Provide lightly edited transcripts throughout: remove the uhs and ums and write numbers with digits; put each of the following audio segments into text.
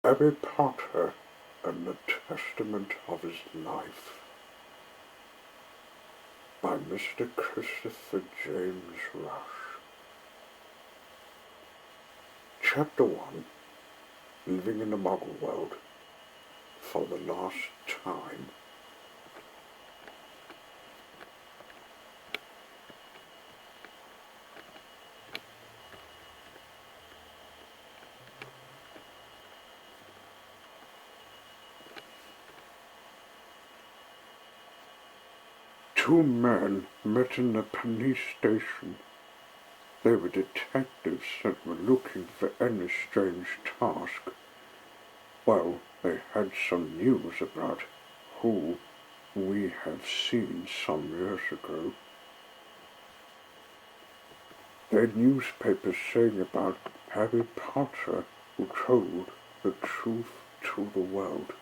Harry Potter and the Testament of His Life by Mr. Christopher James Rush. Chapter 1. Living in the Muggle World for the last time. Two men met in the police station. They were detectives that were looking for any strange task. Well, they had some news about who we have seen some years ago. They had newspapers saying about Harry Potter who told the truth to the world.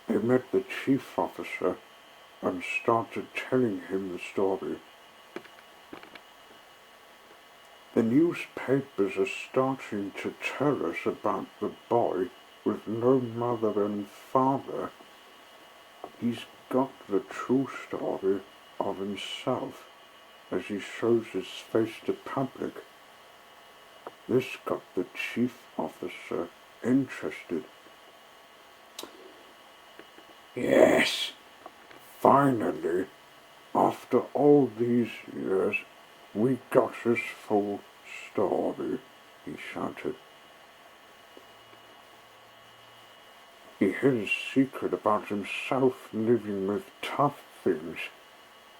They met the chief officer and started telling him the story. The newspapers are starting to tell us about the boy with no mother and father. He's got the true story of himself as he shows his face to public. This got the chief officer interested. Yes, finally, after all these years, we got his full story, he shouted. He hid his secret about himself living with tough things.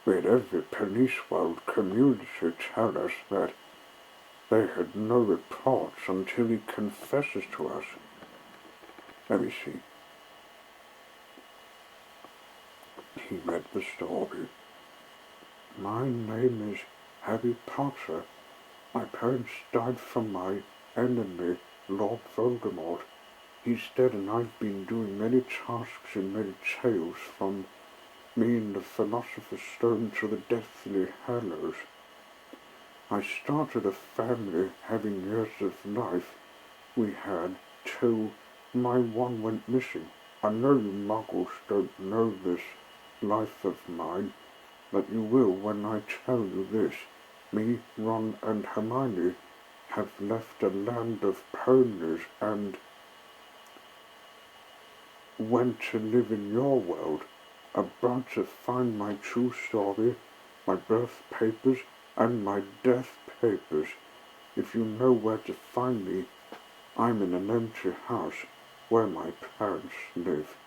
We had every police world community tell us that they had no reports until he confesses to us. Let me see. He read the story. My name is Harry Potter. My parents died from my enemy, Lord Voldemort. He's dead, and I've been doing many tasks in many tales, from me and the Philosopher's Stone to the Deathly Hallows. I started a family having years of life we had till my one went missing. I know you muggles don't know this life of mine, but you will when I tell you this. Me, Ron, and Hermione have left a land of ponies and went to live in your world, about to find my true story, my birth papers, and my death papers. If you know where to find me, I'm in an empty house where my parents live.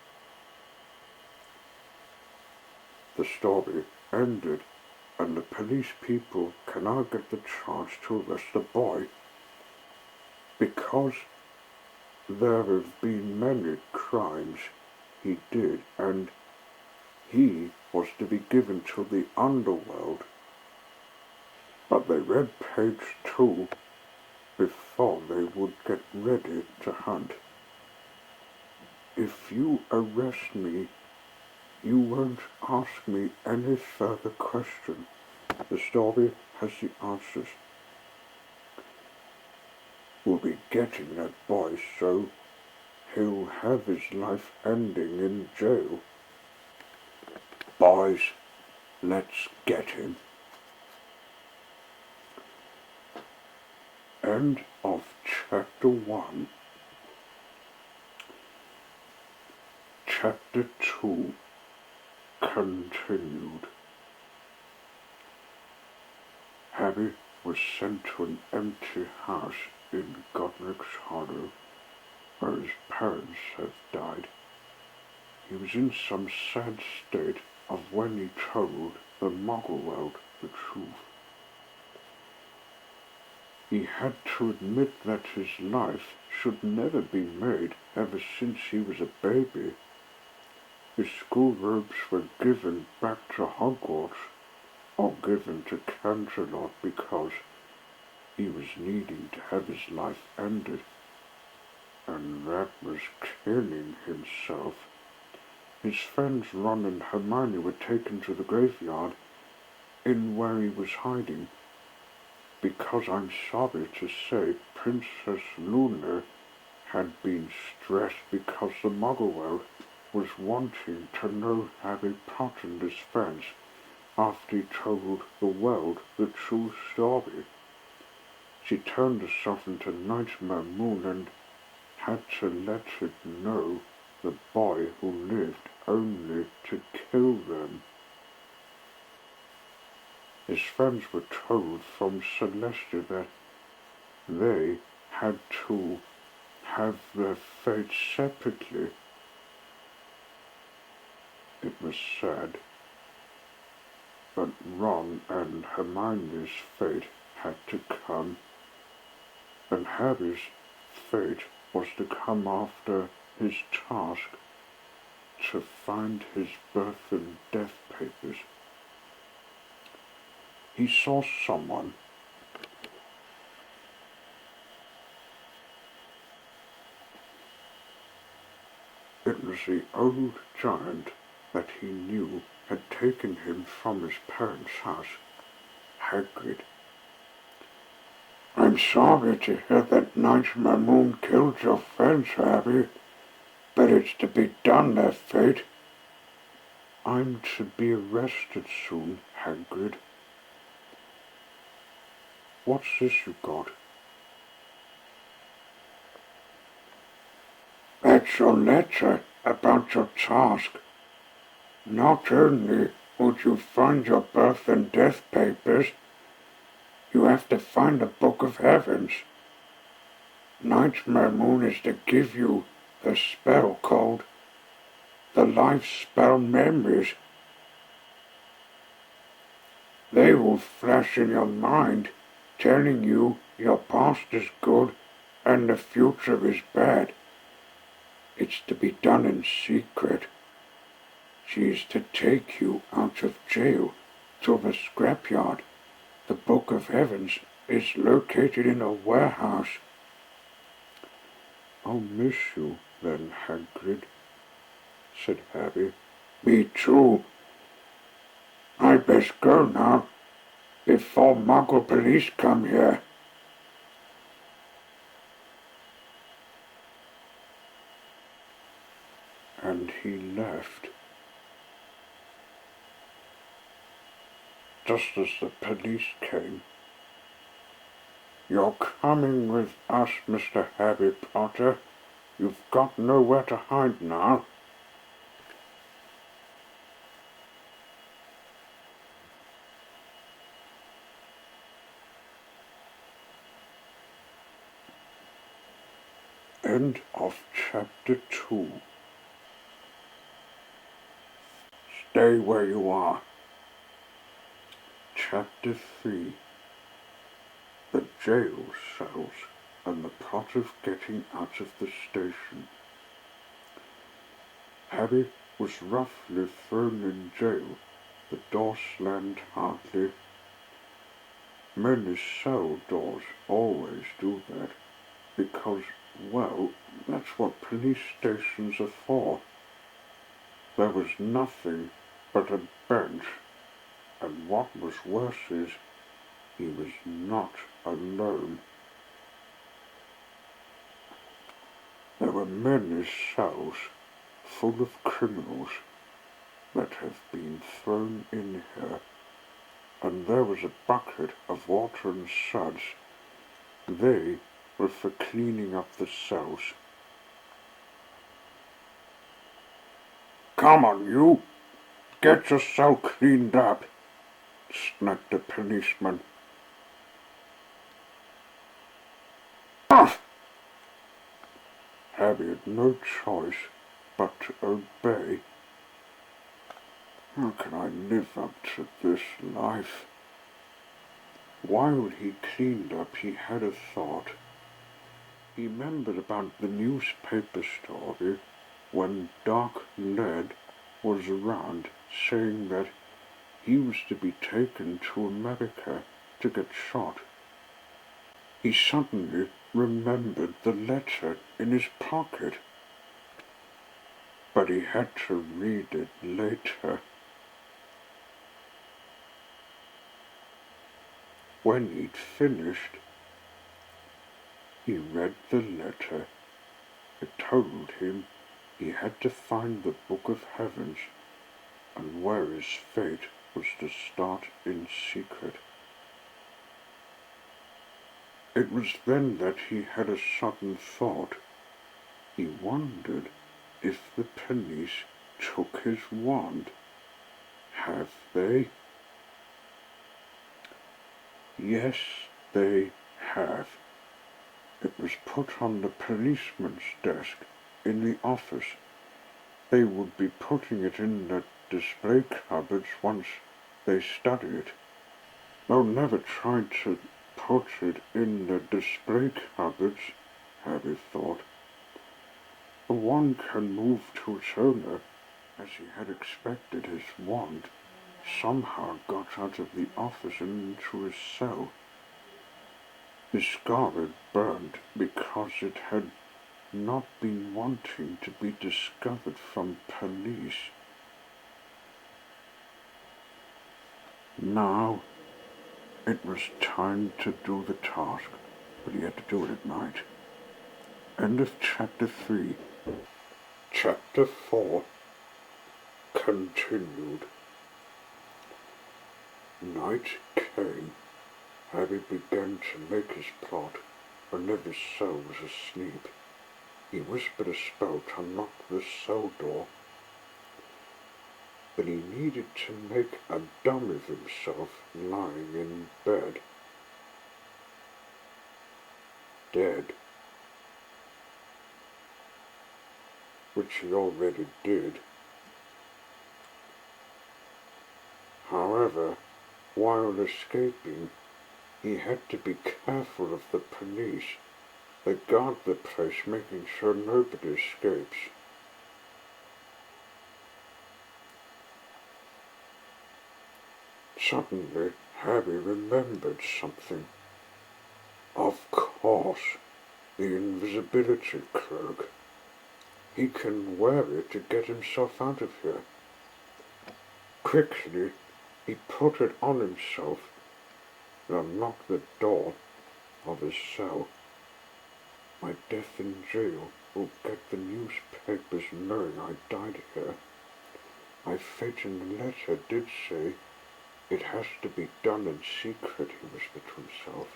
The story ended, and the police people can now get the chance to arrest the boy. Because there have been many crimes he did, and he was to be given to the underworld. But they read page 2 before they would get ready to hunt. If you arrest me, you won't ask me any further question. The story has the answers. We'll be getting that boy, so he'll have his life ending in jail. Boys, let's get him. End of Chapter 1. Chapter 2 continued. Harry was sent to an empty house in Godric's Hollow, where his parents have died. He was in some sad state of when he told the Muggle world the truth. He had to admit that his life should never be made ever since he was a baby. His school robes were given back to Hogwarts, or given to Canterlot, because he was needing to have his life ended, and that was killing himself. His friends Ron and Hermione were taken to the graveyard in where he was hiding. because I'm sorry to say Princess Luna had been stressed because the Muggle was wanting to know Harry Potter and his friends after he told the world the true story. She turned herself into Nightmare Moon and had to let it know the boy who lived only to kill them. His friends were told from Celestia that they had to have their fate separately. It was sad, but Ron and Hermione's fate had to come, and Harry's fate was to come after his task to find his birth and death papers. He saw someone. It was the old giant that he knew had taken him from his parents' house, Hagrid. I'm sorry to hear that Nightmare Moon killed your friends, Harry, but it's to be done, their fate. I'm to be arrested soon, Hagrid. What's this you got? That's your letter about your task. Not only would you find your birth and death papers, you have to find the Book of Heavens. Nightmare Moon is to give you the spell called the Life Spell Memories. They will flash in your mind, telling you your past is good and the future is bad. It's to be done in secret. She is to take you out of jail to the scrapyard. The Book of Heavens is located in a warehouse. I'll miss you then, Hagrid, said Harry. Me too. I best go now, before Muggle police come here. And he left. Just as the police came. You're coming with us, Mr. Harry Potter. You've got nowhere to hide now. End of chapter 2. Stay where you are. Chapter 3. The jail cells and the plot of getting out of the station. Harry was roughly thrown in jail. The door slammed hardly. Many cell doors always do that, because, well, that's what police stations are for. There was nothing but a bench, and what was worse is, he was not alone. There were many cells full of criminals that have been thrown in here, and there was a bucket of water and suds. They were for cleaning up the cells. Come on, you! Get your cell cleaned up, snapped the policeman. Off! Harry had no choice but to obey. How can I live up to this life? While he cleaned up, he had a thought. He remembered about the newspaper story when Doc Led was around saying that he was to be taken to America to get shot. He suddenly remembered the letter in his pocket, but he had to read it later. When he'd finished, he read the letter. It told him he had to find the Book of Heavens, and where his fate was to start in secret. It was then that he had a sudden thought. He wondered if the pennies took his wand. Have they? Yes, they have. It was put on the policeman's desk in the office. They would be putting it in the display cupboards once they study it. They'll never try to put it in the display cupboards, Harry thought. The wand can move to its owner, as he had expected. His wand somehow got out of the office and into his cell. His scar had burned because it had not been wanting to be discovered from police. Now it was time to do the task, but he had to do it at night. End of Chapter 3. Chapter 4 continued. Night came. Harry began to make his plot when every cell was asleep. He whispered a spell to unlock the cell door, but he needed to make a dummy of himself lying in bed, dead, which he already did. However, while escaping, he had to be careful of the police. They guard the place, making sure nobody escapes. Suddenly, Harry remembered something. Of course, the invisibility cloak. He can wear it to get himself out of here. Quickly, he put it on himself and unlocked the door of his cell. My death in jail will get the newspapers knowing I died here. My fate in the letter did say it has to be done in secret, he whispered to himself.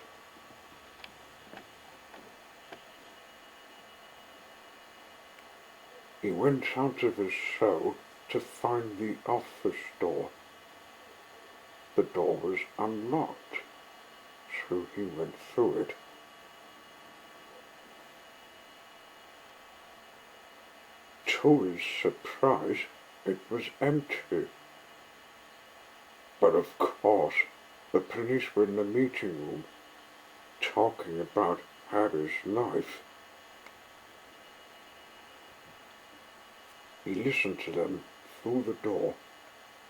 He went out of his cell to find the office door. The door was unlocked, so he went through it. To his surprise, it was empty. But of course, the police were in the meeting room, talking about Harry's life. He listened to them through the door.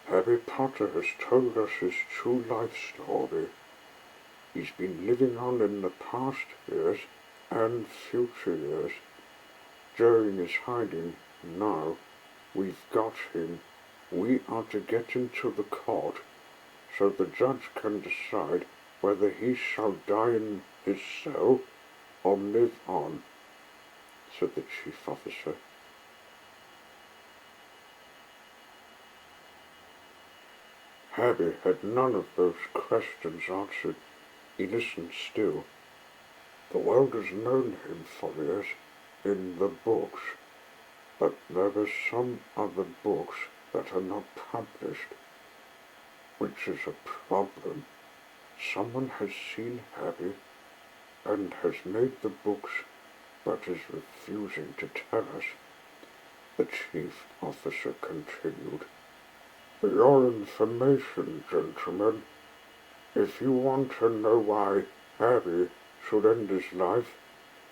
Harry Potter has told us his true life story. He's been living on in the past years and future years. During his hiding, now we've got him. We are to get him to the court, so the judge can decide whether he shall die in his cell or live on, said the chief officer. Harry had none of those questions answered. He listened still. The world has known him for years in the books, but there are some other books that are not published, which is a problem. Someone has seen Harry and has made the books, but is refusing to tell us, the chief officer continued. For your information, gentlemen, if you want to know why Harry should end his life,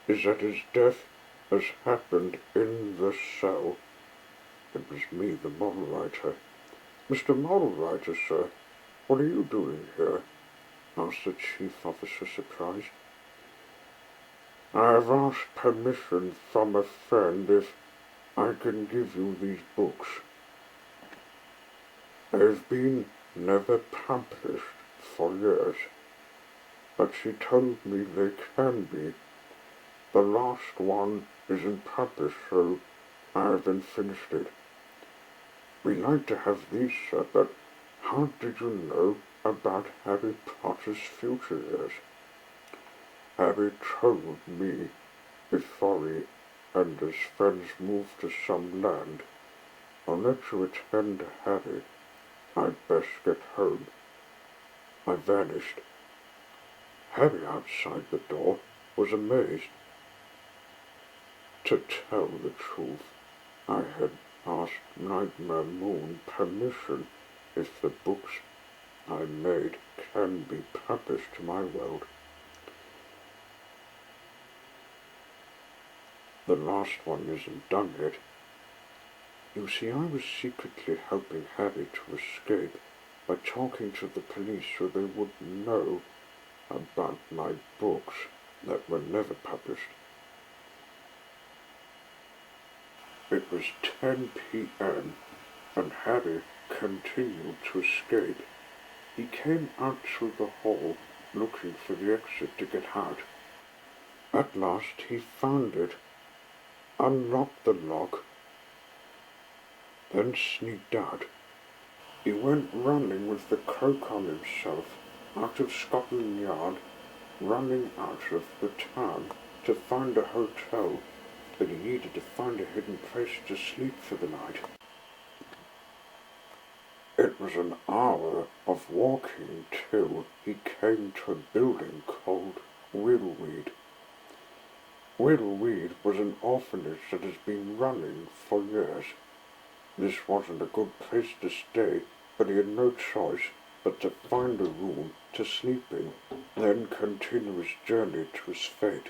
is that his death has happened in the cell. It was me, the model writer. Mr. Model Writer, sir, what are you doing here? Asked the chief officer, surprised. I have asked permission from a friend if I can give you these books. They've been never published for years. but she told me they can be. The last one isn't published, so I haven't finished it. We like to have these, sir, but how did you know about Harry Potter's future years? Harry told me before he and his friends moved to some land. I'll let you attend to Harry. I'd best get home. I vanished. Harry outside the door was amazed. To tell the truth, I had asked Nightmare Moon permission if the books I made can be published to my world. The last one isn't done yet. You see, I was secretly helping Harry to escape by talking to the police so they would know about my books that were never published. It was 10 p.m. and Harry continued to escape. He came out through the hall looking for the exit to get out. At last he found it, unlocked the lock, then sneaked out. He went running with the cloak on himself out of Scotland Yard, running out of the town to find a hotel, but he needed to find a hidden place to sleep for the night. It was an hour of walking till he came to a building called Whittleweed. Whittleweed was an orphanage that has been running for years. This wasn't a good place to stay, but he had no choice but to find a room to sleep in, then continue his journey to his fate.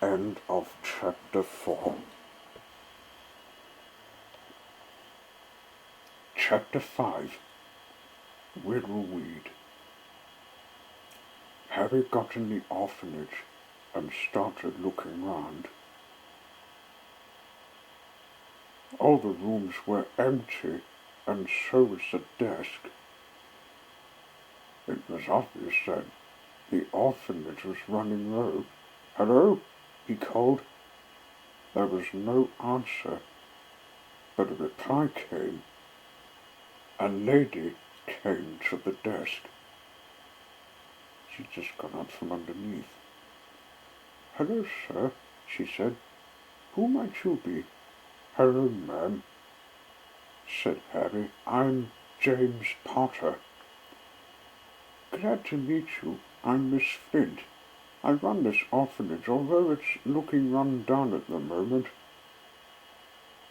End of Chapter 4. Chapter 5. Whittleweed. Harry got in the orphanage and started looking round. All the rooms were empty, and so was the desk. It was obvious that the orphanage was running low. "Hello?" he called. There was no answer, but a reply came. A lady came to the desk. She'd just got up from underneath. "Hello, sir," she said. "Who might you be?" "Hello, ma'am," said Harry. "I'm James Potter." "Glad to meet you. I'm Miss Flint. I run this orphanage, although it's looking run down at the moment."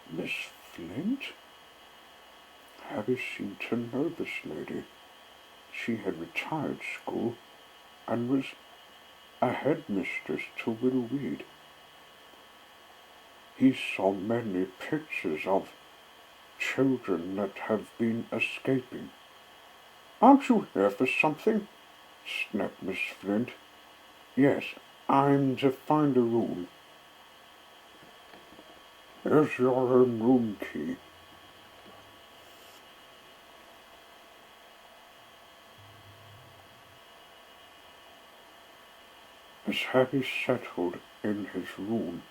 "Miss Flint?" Harry seemed to know this lady. She had retired school and was a headmistress to Whittleweed. He saw many pictures of children that have been escaping. "Aren't you here for something?" snapped Miss Flint. "Yes, I'm to find a room." "Here's your own room key." As Harry settled in his room,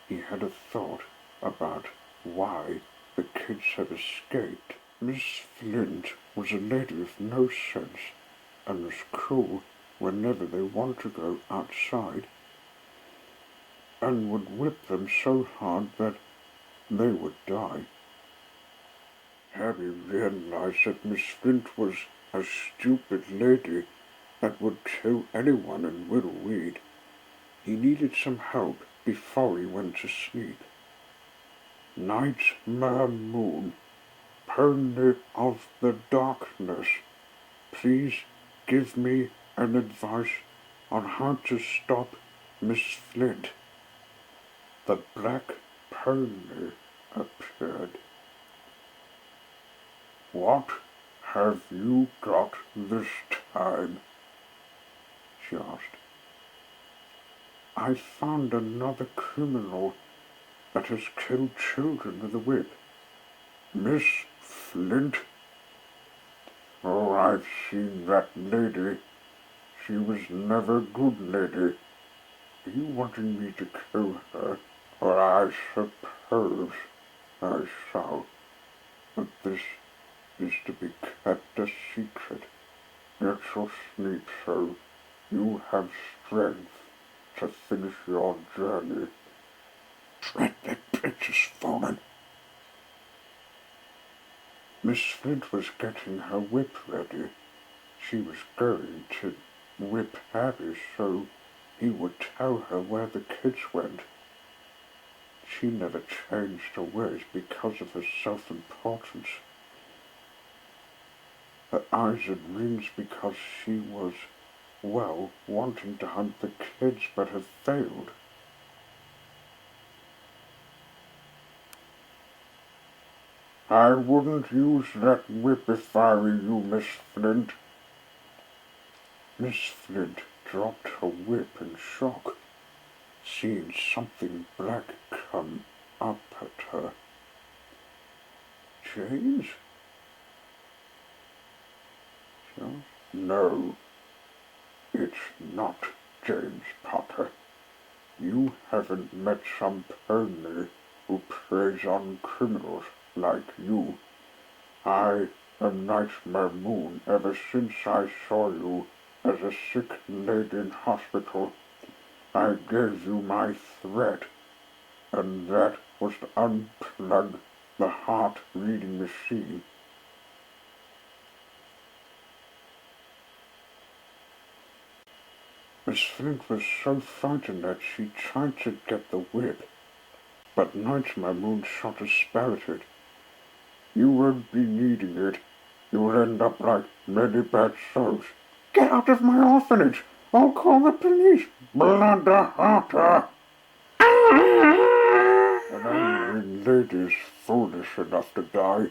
he had a thought about why the kids had escaped. Miss Flint was a lady of no sense, and was cruel whenever they wanted to go outside, and would whip them so hard that they would die. Harry realized that Miss Flint was a stupid lady that would kill anyone in Whittleweed. He needed some help before he went to sleep. "Nightmare Moon, pony of the darkness, please give me an advice on how to stop Miss Flint." The black pony appeared. "What have you got this time?" she asked. "I found another criminal that has killed children with a whip." "Miss Flint?" I've seen that lady. She was never a good lady. Are you wanting me to kill her? Well, I suppose I shall. But this is to be kept a secret. Let your sleep so you have strength to finish your journey. Drat, that bitch has fallen. Miss Flint was getting her whip ready. She was going to whip Harry so he would tell her where the kids went. She never changed her ways because of her self-importance. Her eyes had rings because she was, well, wanting to hunt the kids but had failed. I wouldn't use that whip if I were you, Miss Flint. Miss Flint dropped her whip in shock, seeing something black come up at her. James? No, it's not James Potter. You haven't met some pony who preys on criminals like you. I am Nightmare Moon ever since I saw you as a sick lady in hospital. I gave you my threat, and that was to unplug the heart-reading machine. Miss Flint was so frightened that she tried to get the whip, but Nightmare Moon shot a spell at it. You won't be needing it. You'll end up like many bad souls. Get out of my orphanage! I'll call the police! Blunderhatter! An angry lady's foolish enough to die.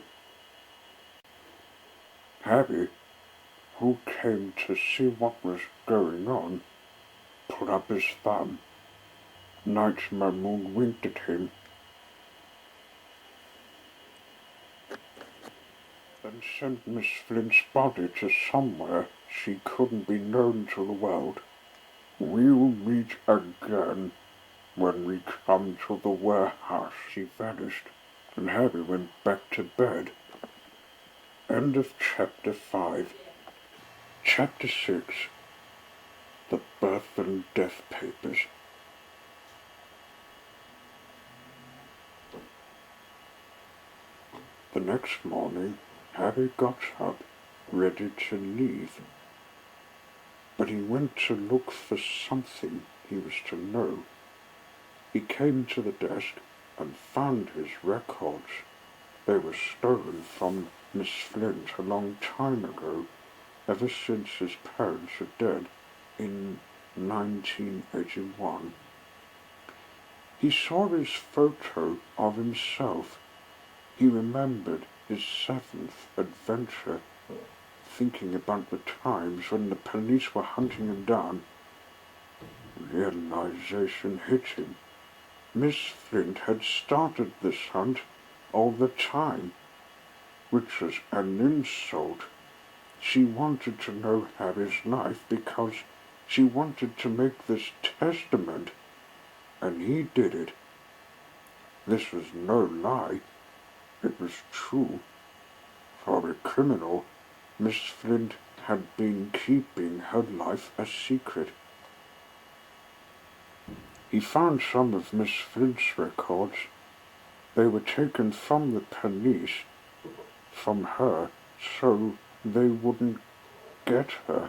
Harry, who came to see what was going on, put up his thumb. Nightmare Moon winked at him, and sent Miss Flint's body to somewhere she couldn't be known to the world. We'll meet again when we come to the warehouse. She vanished, and Harry went back to bed. End of Chapter 5. Chapter 6. The Birth and Death Papers. The next morning, Harry got up, ready to leave. But he went to look for something he was to know. He came to the desk and found his records. They were stolen from Miss Flint a long time ago, ever since his parents were dead in 1981. He saw his photo of himself. He remembered his 7th adventure, thinking about the times when the police were hunting him down. Realization hit him. Miss Flint had started this hunt all the time, which was an insult. She wanted to know Harry's life because she wanted to make this testament, and he did it. This was no lie. It was true. For a criminal, Miss Flint had been keeping her life a secret. He found some of Miss Flint's records. They were taken from the police, from her, so they wouldn't get her.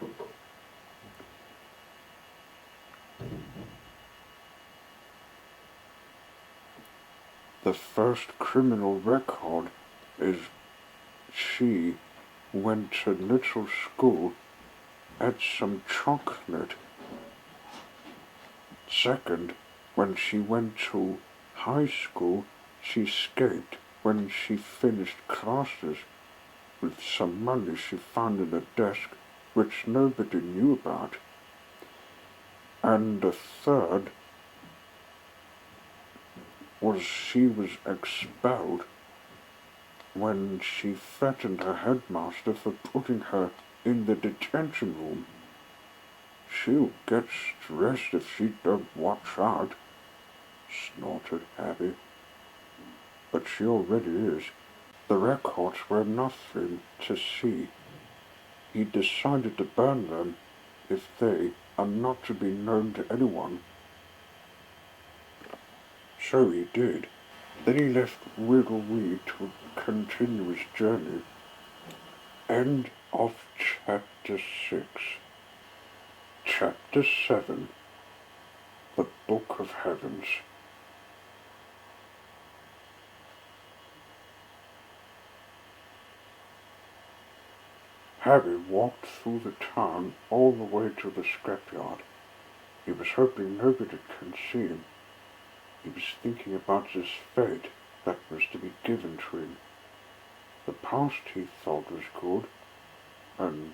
The first criminal record is she went to little school, ate some chocolate. Second, when she went to high school, she escaped when she finished classes with some money she found in a desk which nobody knew about. And the third was she was expelled when she threatened her headmaster for putting her in the detention room. She'll get stressed if she don't watch out, snorted Abby. But she already is. The records were nothing to see. He decided to burn them if they are not to be known to anyone. So he did. Then he left Wiggleweed to continue his journey. End of Chapter 6. Chapter 7. The Book of Heavens. Harry walked through the town all the way to the scrapyard. He was hoping nobody could see him. He was thinking about his fate that was to be given to him. The past he thought was good and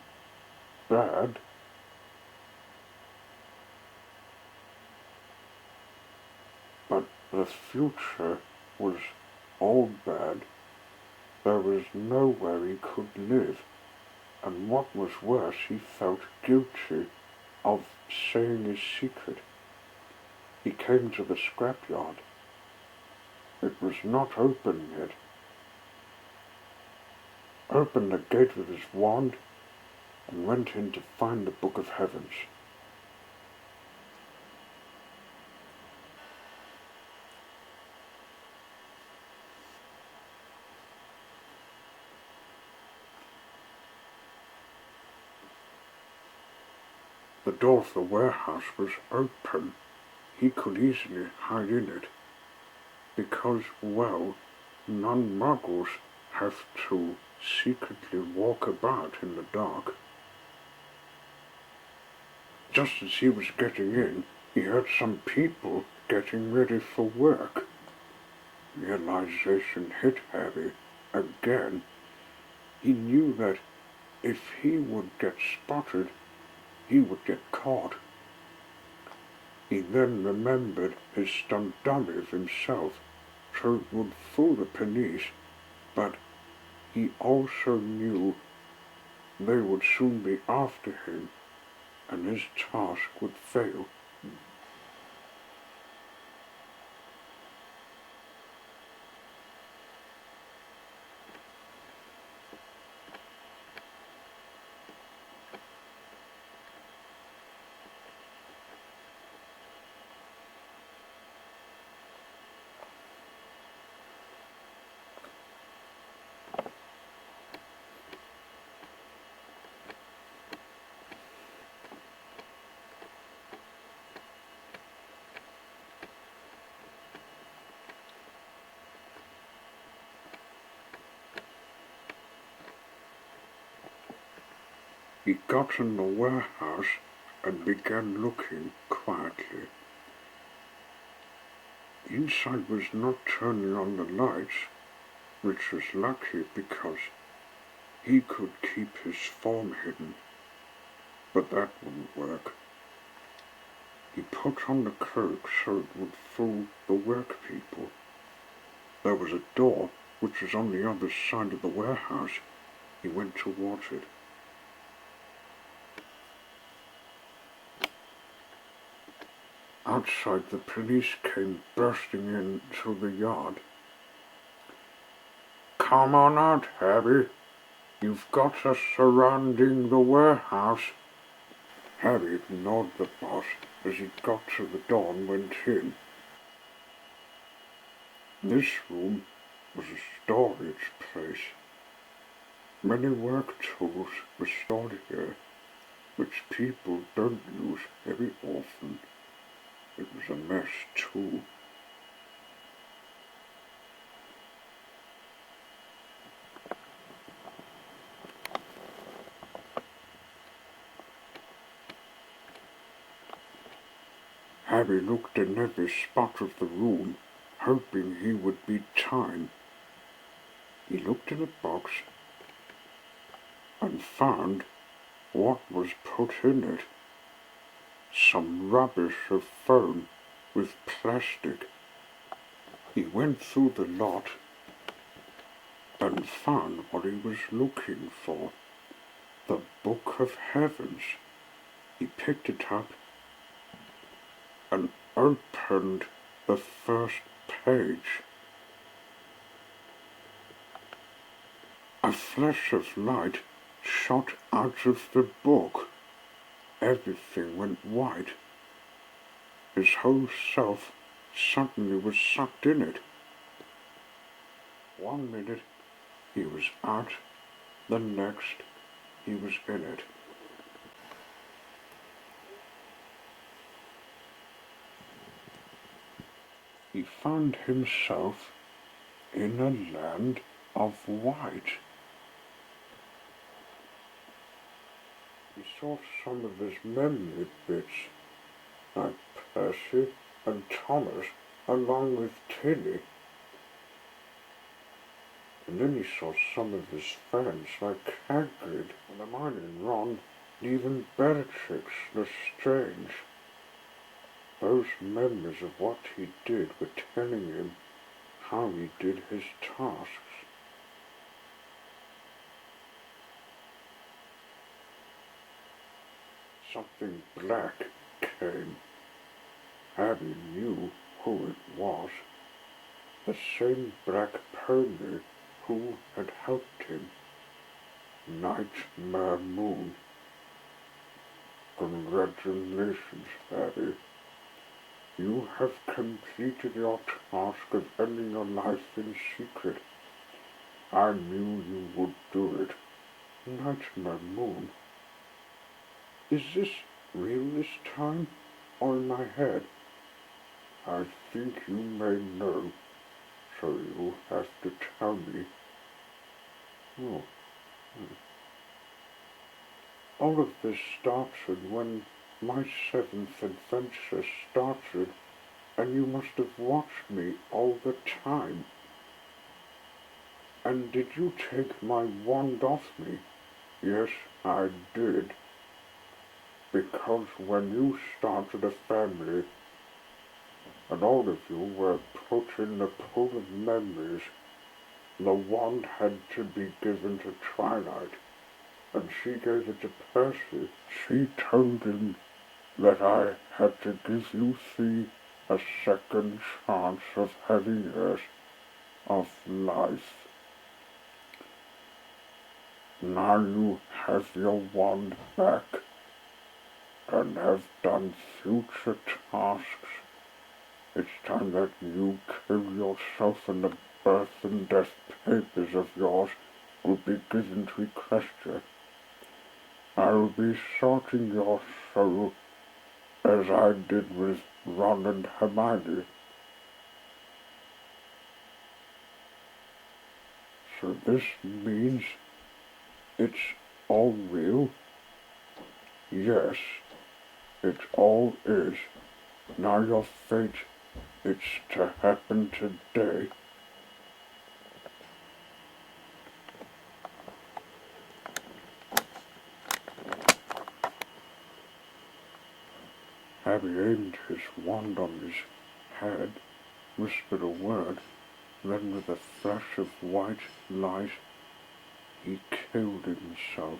bad. But the future was all bad. There was nowhere he could live. And what was worse, he felt guilty of saying his secret. He came to the scrapyard. It was not open yet. Opened the gate with his wand and went in to find the Book of Heavens. The door of the warehouse was open. He could easily hide in it, because, well, non-muggles have to secretly walk about in the dark. Just as he was getting in, he heard some people getting ready for work. Realization hit Harry again. He knew that if he would get spotted, he would get caught. He then remembered his stunt dummy of himself, so it would fool the police, but he also knew they would soon be after him, and his task would fail. He got in the warehouse and began looking quietly. Inside was not turning on the lights, which was lucky because he could keep his form hidden, but that wouldn't work. He put on the cloak so it would fool the workpeople. There was a door which was on the other side of the warehouse. He went towards it. Outside, the police came bursting into the yard. "Come on out, Harry. You've got us surrounding the warehouse." Harry ignored the boss as he got to the door and went in. This room was a storage place. Many work tools were stored here, which people don't use very often. It was a mess too. Harry looked in every spot of the room, hoping he would beat time. He looked in a box and found what was put in it. Some rubbish of foam with plastic. He went through the lot and found what he was looking for, the Book Book of Heavens. He picked it up and opened the first page. A flash of light shot out of the book. Everything went white. His whole self suddenly was sucked in it. 1 minute he was out, the next he was in it. He found himself in a land of white. He saw some of his memory bits, like Percy and Thomas, along with Tilly. And then he saw some of his friends, like Hagrid and Hermione and Ron, and even Bellatrix Lestrange. Those memories of what he did were telling him how he did his tasks. Something black came. Harry knew who it was. The same black pony who had helped him. Nightmare Moon. Congratulations, Harry. You have completed your task of ending your life in secret. I knew you would do it. Nightmare Moon. Is this real this time, or in my head? I think you may know, so you'll have to tell me. Oh. All of this started when my 7th adventure started, and you must have watched me all the time. And did you take my wand off me? Yes, I did. Because when you started a family, and all of you were put in the pool of memories, the wand had to be given to Twilight, and she gave it to Percy. She told him that I had to give you 3 a second chance of having years of life. Now you have your wand back and have done future tasks. It's time that you kill yourself, and the birth and death papers of yours will be given to Ecclestia. I will be sorting your soul as I did with Ron and Hermione. So this means it's all real? Yes, it all is. Now your fate, it's to happen today. Harry aimed his wand on his head, whispered a word, then with a flash of white light, he killed himself.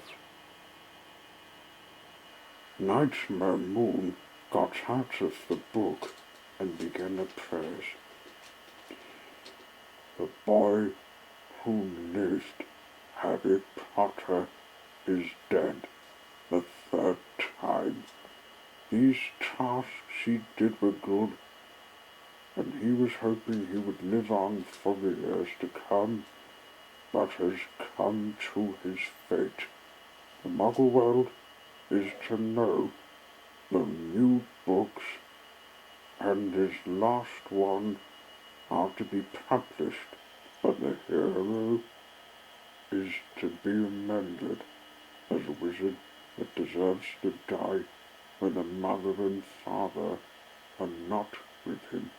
Nightmare Moon got out of the book and began the prayers. The boy who lived, Harry Potter, is dead the 3rd time. These tasks he did were good, and he was hoping he would live on for the years to come, but has come to his fate. The Muggle world is to know the new books, and his last one are to be published, but the hero is to be remembered as a wizard that deserves to die when the mother and father are not with him.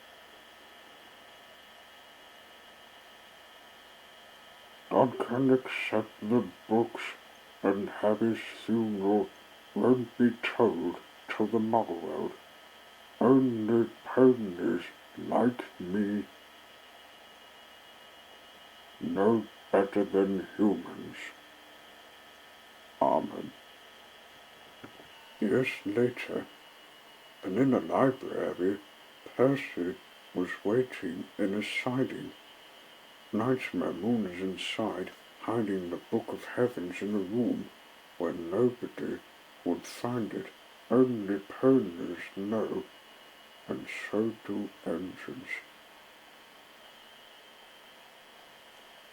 God can accept the books, and Harry's funeral won't be told to the Muggle world. Only ponies like me know better than humans. Amen. Years later, and in the library, Percy was waiting in a siding. Nightmare Moon is inside, hiding the Book of Heavens in a room where nobody would find it. Only ponies know, and so do engines.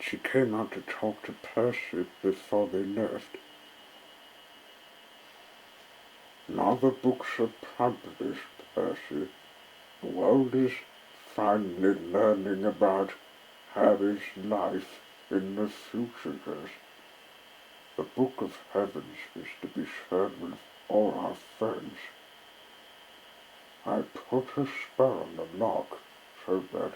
She came out to talk to Percy before they left. Now the books are published, Percy. The world is finally learning about Harry's life in the future years. The Book of Heavens is to be shared with all our friends. I put a spell on the lock so that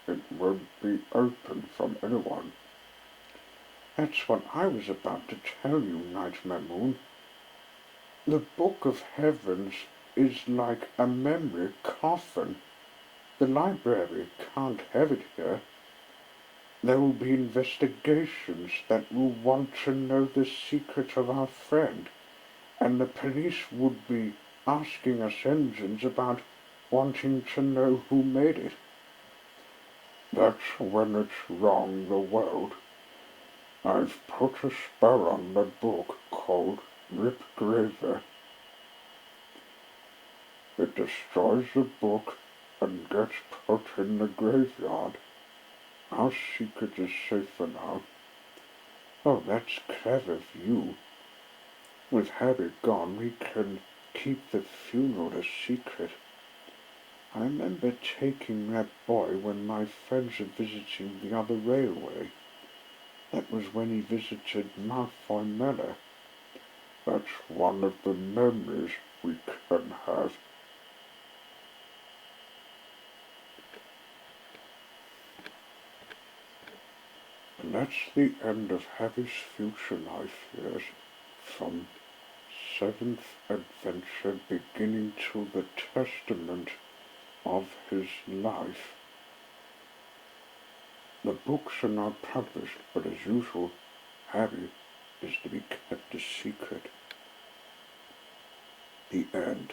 it won't be open from anyone. That's what I was about to tell you, Nightmare Moon. The Book of Heavens is like a memory coffin. The library can't have it here. There will be investigations that will want to know the secret of our friend, and the police would be asking us engines about wanting to know who made it. That's when it's wrong the world. I've put a spell on the book called Ripgraver. It destroys the book and gets put in the graveyard. Our secret is safer now. Oh, that's clever of you. With Harry gone, we can keep the funeral a secret. I remember taking that boy when my friends were visiting the other railway. That was when he visited Malfoy Manor. That's one of the memories we can have. And that's the end of Harry's future life years, from 7th adventure beginning to the testament of his life. The books are now published, but as usual, Harry is to be kept a secret. The end.